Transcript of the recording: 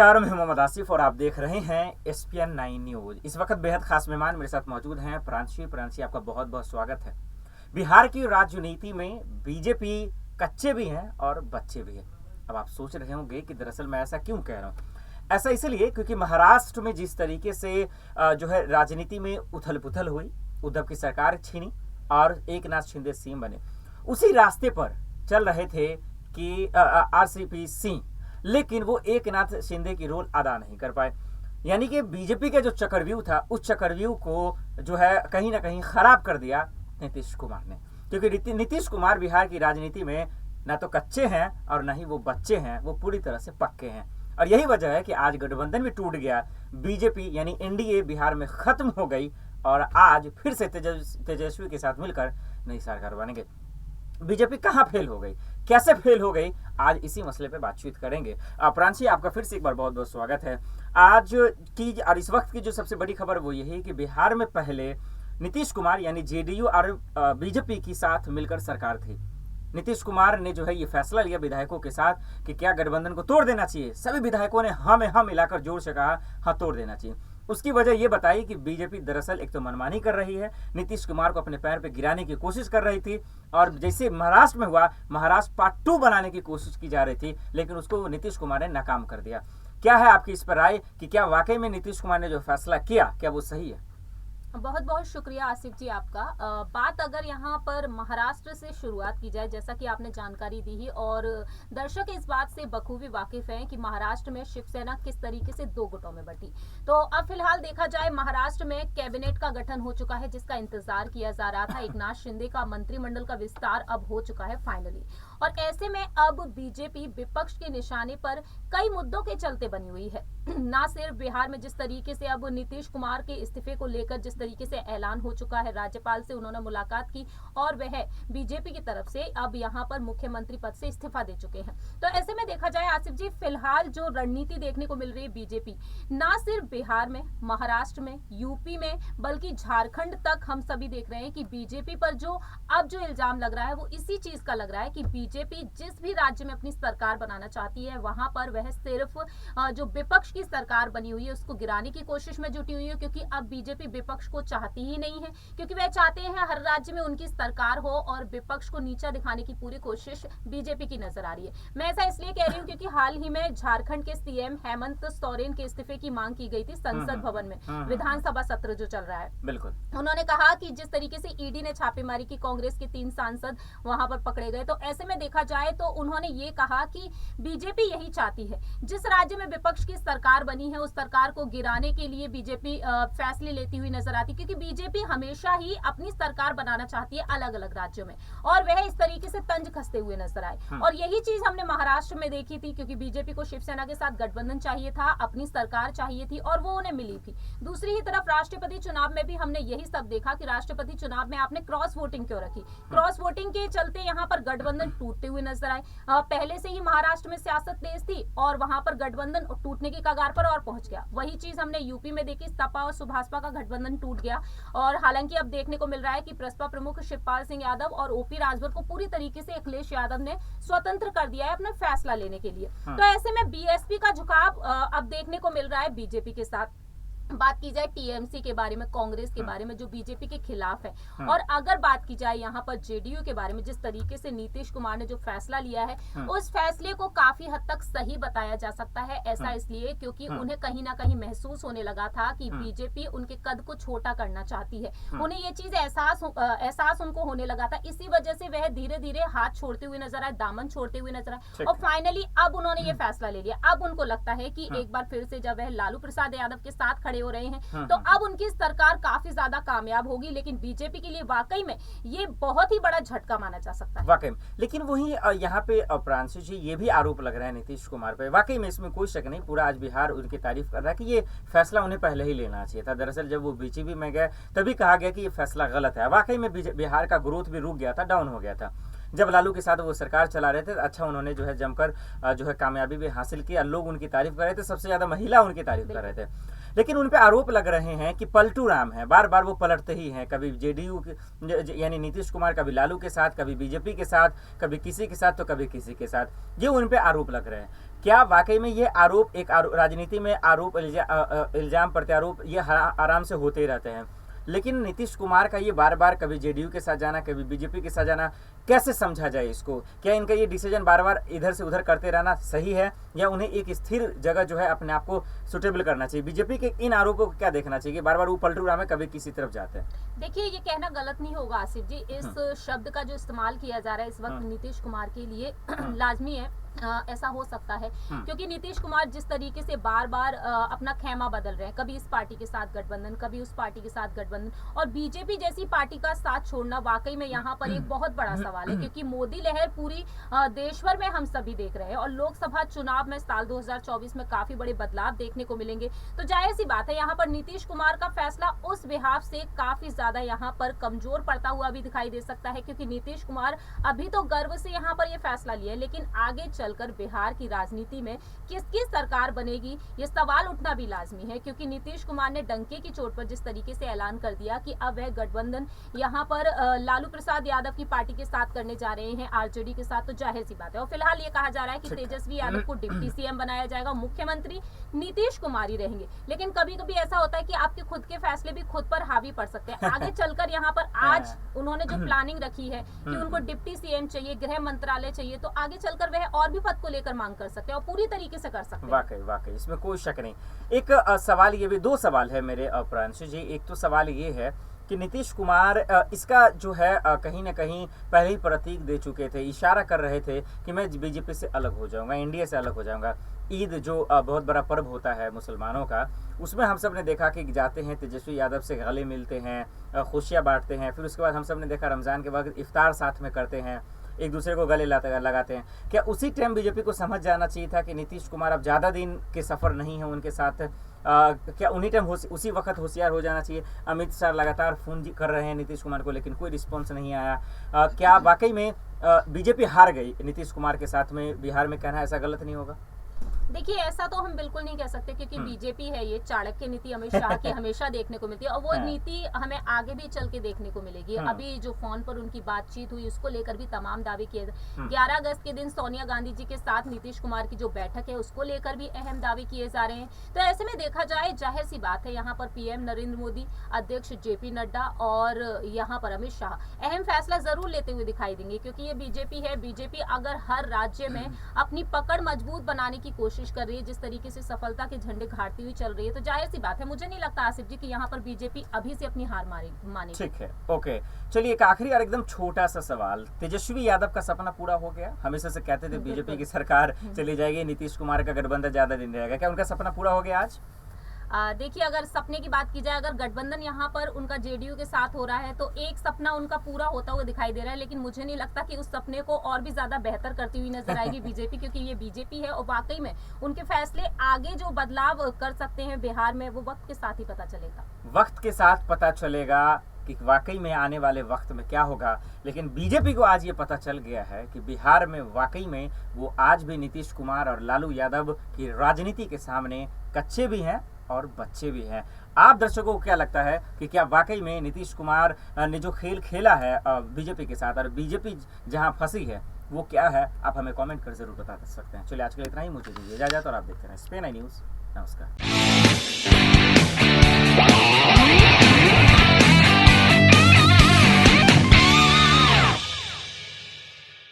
नमस्कार, मैं मोहम्मद आसिफ और आप देख रहे हैं एसपीएन 9 न्यूज। इस वक्त बेहद खास मेहमान मेरे साथ मौजूद हैं। प्रांशी, आपका बहुत बहुत स्वागत है। बिहार की राजनीति में बीजेपी कच्चे भी हैं और बच्चे भी हैं। अब आप सोच रहे होंगे कि दरअसल मैं ऐसा क्यों कह रहा हूँ। ऐसा इसलिए क्योंकि महाराष्ट्र में जिस तरीके से जो है राजनीति में उथल पुथल हुई, उद्धव की सरकार छीनी और एकनाथ शिंदे सीएम बने, उसी रास्ते पर चल रहे थे कि आरसीपी सिंह, लेकिन वो एकनाथ शिंदे की रोल अदा नहीं कर पाए। यानी कि बीजेपी का जो चक्रव्यूह था, उस चक्रव्यूह को जो है कहीं ना कहीं खराब कर दिया नीतीश कुमार ने। क्योंकि नीतीश कुमार बिहार की राजनीति में ना तो कच्चे हैं और ना ही वो बच्चे हैं, वो पूरी तरह से पक्के हैं। और यही वजह है कि आज गठबंधन भी टूट गया, बीजेपी यानी एनडीए बिहार में खत्म हो गई और आज फिर से तेजस्वी के साथ मिलकर नई सरकार बनेंगे। बीजेपी कहां फेल हो गई, कैसे फेल हो गई, आज इसी मसले पे बातचीत करेंगे। प्रांशी, आपका फिर से एक बार बहुत बहुत स्वागत है। आज की और इस वक्त की जो सबसे बड़ी खबर वो यही है कि बिहार में पहले नीतीश कुमार यानी जेडीयू और बीजेपी की साथ मिलकर सरकार थी। नीतीश कुमार ने जो है ये फैसला लिया विधायकों के साथ कि क्या गठबंधन को तोड़ देना चाहिए। सभी विधायकों ने हाँ में हाँ मिलाकर जोर से कहा हाँ तोड़ देना चाहिए। उसकी वजह ये बताई कि बीजेपी दरअसल एक तो मनमानी कर रही है, नीतीश कुमार को अपने पैर पे गिराने की कोशिश कर रही थी, और जैसे महाराष्ट्र में हुआ, महाराष्ट्र पार्ट 2 बनाने की कोशिश की जा रही थी, लेकिन उसको नीतीश कुमार ने नाकाम कर दिया। क्या है आपकी इस पर राय कि क्या वाकई में नीतीश कुमार ने जो फैसला किया क्या वो सही है? बहुत बहुत शुक्रिया आसिफ जी आपका। बात अगर यहाँ पर महाराष्ट्र से शुरुआत की जाए, जैसा कि आपने जानकारी दी ही, और दर्शक इस बात से बखूबी वाकिफ हैं कि महाराष्ट्र में शिवसेना किस तरीके से 2 गुटों में बटी। तो अब फिलहाल देखा जाए महाराष्ट्र में कैबिनेट का गठन हो चुका है, जिसका इंतजार किया जा रहा था। एकनाथ शिंदे का मंत्रिमंडल का विस्तार अब हो चुका है फाइनली, और ऐसे में अब बीजेपी विपक्ष के निशाने पर कई मुद्दों के चलते बनी हुई है। ना सिर्फ बिहार में जिस तरीके से अब नीतीश कुमार के इस्तीफे को लेकर जिस तरीके से ऐलान हो चुका है, राज्यपाल से उन्होंने मुलाकात की और वह बीजेपी की तरफ से अब यहां पर मुख्यमंत्री पद से इस्तीफा दे चुके हैं। तो ऐसे में देखा जाए आसिफ जी, फिलहाल जो रणनीति देखने को मिल रही है बीजेपी, ना सिर्फ बिहार में, महाराष्ट्र में, यूपी में, बल्कि झारखंड तक हम सभी देख रहे हैं कि बीजेपी पर जो अब जो इल्जाम लग रहा है वो इसी चीज का लग रहा है कि बीजेपी जिस भी राज्य में अपनी सरकार बनाना चाहती है, वहां पर वह सिर्फ जो विपक्ष की सरकार बनी हुई है उसको गिराने की कोशिश में जुटी हुई है। क्योंकि अब बीजेपी विपक्ष को चाहती ही नहीं है, क्योंकि वह चाहते हैं हर राज्य में उनकी सरकार हो, और विपक्ष को नीचा दिखाने की पूरी कोशिश बीजेपी की नजर आ रही है। मैं ऐसा इसलिए कह रही हूँ क्योंकि हाल ही में झारखंड के सीएम हेमंत सोरेन के इस्तीफे की मांग की गई थी संसद भवन में, विधानसभा सत्र जो चल रहा है। बिल्कुल, उन्होंने कहा कि जिस तरीके से ईडी ने छापेमारी की, कांग्रेस के 3 सांसद वहां पर पकड़े गए, तो ऐसे में देखा जाए तो उन्होंने ये कहा कि बीजेपी यही चाहती है, जिस राज्य में विपक्ष की सरकार बनी है उस सरकार को गिराने के लिए बीजेपी फैसले लेती हुई नजर आती, क्योंकि बीजेपी हमेशा ही अपनी सरकार बनाना चाहती है अलग अलग राज्यों में, और वह इस तरीके से तंज कसते हुए नजर आए। और यही चीज हमने महाराष्ट्र में देखी थी, क्योंकि बीजेपी को शिवसेना के साथ गठबंधन चाहिए था, अपनी सरकार चाहिए थी, और वो उन्हें मिली थी। दूसरी ही तरफ राष्ट्रपति चुनाव में भी हमने यही सब देखा कि राष्ट्रपति चुनाव में आपने क्रॉस वोटिंग क्यों रखी। क्रॉस वोटिंग के चलते यहाँ पर गठबंधन टूटते हुए नजर आए। पहले से ही महाराष्ट्र में सियासत तेज थी और वहां पर गठबंधन टूटने की कगार पर और पहुंच गया। वही चीज हमने यूपी में देखी, सपा और सुभाषपा का गठबंधन टूट गया, और हालांकि अब देखने को मिल रहा है कि प्रसपा प्रमुख शिवपाल सिंह यादव और ओपी राजभर को पूरी तरीके से अखिलेश यादव ने स्वतंत्र कर दिया है अपना फैसला लेने के लिए। तो ऐसे में बीएसपी का झुकाव अब देखने को मिल रहा है बीजेपी के साथ। बात की जाए टीएमसी के बारे में, कांग्रेस के बारे में जो बीजेपी के खिलाफ है, और अगर बात की जाए यहाँ पर जेडीयू के बारे में, जिस तरीके से नीतीश कुमार ने जो फैसला लिया है उस फैसले को काफी हद तक सही बताया जा सकता है। ऐसा इसलिए क्योंकि उन्हें कहीं ना कहीं महसूस होने लगा था कि बीजेपी उनके कद को छोटा करना चाहती है। उन्हें ये चीज एहसास उनको होने लगा था, इसी वजह से वह धीरे धीरे हाथ छोड़ते हुए नजर आए, दामन छोड़ते हुए नजर आए, और फाइनली अब उन्होंने ये फैसला ले लिया। अब उनको लगता है कि एक बार फिर से जब वह लालू प्रसाद यादव के साथ खड़े हो रहे हैं तो अब उनकी सरकार काफी ज्यादा कामयाब होगी। लेकिन बीजेपी के लिए वाकई में ये बहुत ही बड़ा झटका माना जा सकता है। वाकई में, लेकिन वही यहाँ पे प्रांशु जी ये भी आरोप लग रहा है नीतीश कुमार पे। वाकई में इसमें कोई शक नहीं, पूरा आज बिहार उनकी तारीफ कर रहा है कि ये फैसला उन्हें पहले ही लेना चाहिए था। दरअसल जब वो बीजेपी में गए तभी कहा गया कि ये फैसला गलत है। वाकई में बिहार का ग्रोथ भी रुक गया था, डाउन हो गया था। जब लालू के साथ वो सरकार चला रहे थे, अच्छा उन्होंने जो है जमकर जो है कामयाबी भी हासिल की, लोग उनकी तारीफ कर रहे थे, सबसे ज्यादा महिला उनकी तारीफ कर रहे थे। लेकिन उन पे आरोप लग रहे हैं कि पलटू राम है, बार बार वो पलटते ही हैं, कभी जेडीयू यानी नीतीश कुमार, कभी लालू के साथ, कभी बीजेपी के साथ, कभी किसी के साथ तो कभी किसी के साथ, ये उन पे आरोप लग रहे हैं। क्या वाकई में ये आरोप राजनीति में आरोप इल्जाम प्रत्यारोप ये आराम से होते रहते हैं, लेकिन नीतीश कुमार का ये बार बार कभी जेडीयू के साथ जाना, कभी बीजेपी के साथ जाना, कैसे समझा जाए इसको? क्या इनका ये डिसीजन बार बार इधर से उधर करते रहना सही है, या उन्हें एक स्थिर जगह जो है अपने आप को सुटेबल करना चाहिए? बीजेपी के इन आरोपों को क्या देखना चाहिए कि बार बार वो पलटूरा में कभी किसी तरफ जाते हैं? देखिए, ये कहना गलत नहीं होगा आसिफ जी, इस शब्द का जो इस्तेमाल किया जा रहा है इस वक्त नीतीश कुमार के लिए लाजमी है, ऐसा हो सकता है, क्योंकि नीतीश कुमार जिस तरीके से बार बार अपना खेमा बदल रहे हैं, कभी इस पार्टी के साथ गठबंधन, कभी उस पार्टी के साथ गठबंधन, और बीजेपी जैसी पार्टी का साथ छोड़ना वाकई में यहाँ पर एक बहुत बड़ा सवाल है, क्योंकि मोदी लहर पूरी देश भर में हम सभी देख रहे हैं, और लोकसभा चुनाव में साल 2024 में काफी बड़े बदलाव देखने को मिलेंगे। तो जाहिर सी बात है यहाँ पर नीतीश कुमार का फैसला उस बिहाफ से काफी ज्यादा यहाँ पर कमजोर पड़ता हुआ भी दिखाई दे सकता है, क्योंकि नीतीश कुमार अभी तो गर्व से यहाँ पर ये फैसला लिया है, लेकिन आगे चलकर बिहार की राजनीति में किसकी सरकार बनेगी ये सवाल उठना भी लाजमी है, क्योंकि नीतीश कुमार ने डंके की चोट पर जिस तरीके से ऐलान कर दिया कि अब वह गठबंधन यहाँ पर लालू प्रसाद यादव की पार्टी के साथ करने जा रहे हैं, आरजेडी के साथ, तो जाहिर सी बात है। और फिलहाल ये कहा जा रहा है कि तेजस्वी यादव को डिप्टी सीएम बनाया जाएगा, मुख्यमंत्री नीतीश कुमार ही रहेंगे, लेकिन कभी कभी ऐसा होता है कि आपके खुद के फैसले भी खुद पर हावी पड़ सकते हैं। आगे चलकर यहाँ पर आज उन्होंने जो प्लानिंग रखी है कि उनको डिप्टी सीएम चाहिए, गृह मंत्रालय चाहिए, तो आगे चलकर वह और भी पद को लेकर मांग कर सकते हैं और पूरी तरीके से कर सकते हैं। वाकई इसमें कोई शक नहीं। एक सवाल ये भी, दो सवाल है मेरे प्रांशु जी। एक तो सवाल ये है कि नीतीश कुमार इसका जो है कहीं ना कहीं पहले ही प्रतीक दे चुके थे, इशारा कर रहे थे कि मैं बीजेपी से अलग हो जाऊंगा, इंडिया से अलग हो जाऊंगा। ईद जो बहुत बड़ा पर्व होता है मुसलमानों का, उसमें हम सब ने देखा कि जाते हैं तेजस्वी यादव से गले मिलते हैं, खुशियाँ बांटते हैं, फिर उसके बाद हम सब ने देखा रमज़ान के वक्त इफ्तार साथ में करते हैं, एक दूसरे को गले लगाते हैं। क्या उसी टाइम बीजेपी को समझ जाना चाहिए था कि नीतीश कुमार अब ज़्यादा दिन के सफ़र नहीं है उनके साथ? क्या उन्हीं टाइम उसी वक्त होशियार हो जाना चाहिए? अमित शाह लगातार फोन कर रहे हैं नीतीश कुमार को, लेकिन कोई रिस्पॉन्स नहीं आया। क्या वाकई में बीजेपी हार गई नीतीश कुमार के साथ में बिहार में? कहना ऐसा गलत नहीं होगा? देखिए, ऐसा तो हम बिल्कुल नहीं कह सकते, क्योंकि बीजेपी है ये चाणक्य नीति अमित शाह की हमेशा देखने को मिलती है, और वो नीति हमें आगे भी चल के देखने को मिलेगी। अभी जो फोन पर उनकी बातचीत हुई उसको लेकर भी तमाम दावे किए। 11 अगस्त के दिन सोनिया गांधी जी के साथ नीतीश कुमार की जो बैठक है उसको लेकर भी अहम दावे किए जा रहे हैं। तो ऐसे में देखा जाए, जाहिर सी बात है, यहाँ पर पीएम नरेंद्र मोदी, अध्यक्ष जेपी नड्डा और यहाँ पर अमित शाह अहम फैसला जरूर लेते हुए दिखाई देंगे, क्योंकि ये बीजेपी है। बीजेपी अगर हर राज्य में अपनी पकड़ मजबूत बनाने की कोशिश कर रही है, जिस तरीके से सफलता के झंडे गाड़ती हुई चल रही है, तो जाहिर सी बात है, मुझे नहीं लगता आसिफ जी कि यहाँ पर बीजेपी अभी से अपनी हार मानेगी। ठीक है, ओके। चलिए, एक आखिरी और एकदम छोटा सा सवाल। तेजस्वी यादव का सपना पूरा हो गया? हमेशा से कहते थे बीजेपी की सरकार चली जाएगी, नीतीश कुमार का गठबंधन ज्यादा दिन रहेगा, क्या उनका सपना पूरा हो गया आज? देखिए, अगर सपने की बात की जाए, अगर गठबंधन यहाँ पर उनका जेडीयू के साथ हो रहा है तो एक सपना उनका पूरा होता हुआ दिखाई दे रहा है, लेकिन मुझे नहीं लगता कि उस सपने को और भी ज्यादा बेहतर करती हुई नजर आएगी बीजेपी, क्योंकि ये बीजेपी है और वाकई में उनके फैसले आगे जो बदलाव कर सकते हैं बिहार में, वो वक्त के साथ ही पता चलेगा। वक्त के साथ पता चलेगा कि वाकई में आने वाले वक्त में क्या होगा। लेकिन बीजेपी को आज ये पता चल गया है कि बिहार में वाकई में वो आज भी नीतीश कुमार और लालू यादव की राजनीति के सामने कच्चे भी हैं और बच्चे भी हैं। आप दर्शकों को क्या लगता है कि क्या वाकई में नीतीश कुमार ने जो खेल खेला है बीजेपी के साथ, और बीजेपी जहां फंसी है वो क्या है? आप हमें कमेंट कर जरूर बता सकते हैं। चलिए, आज के लिए इतना ही, मुझे दीजिए इजाजत और आप देखते रहें SPN न्यूज़। नमस्कार।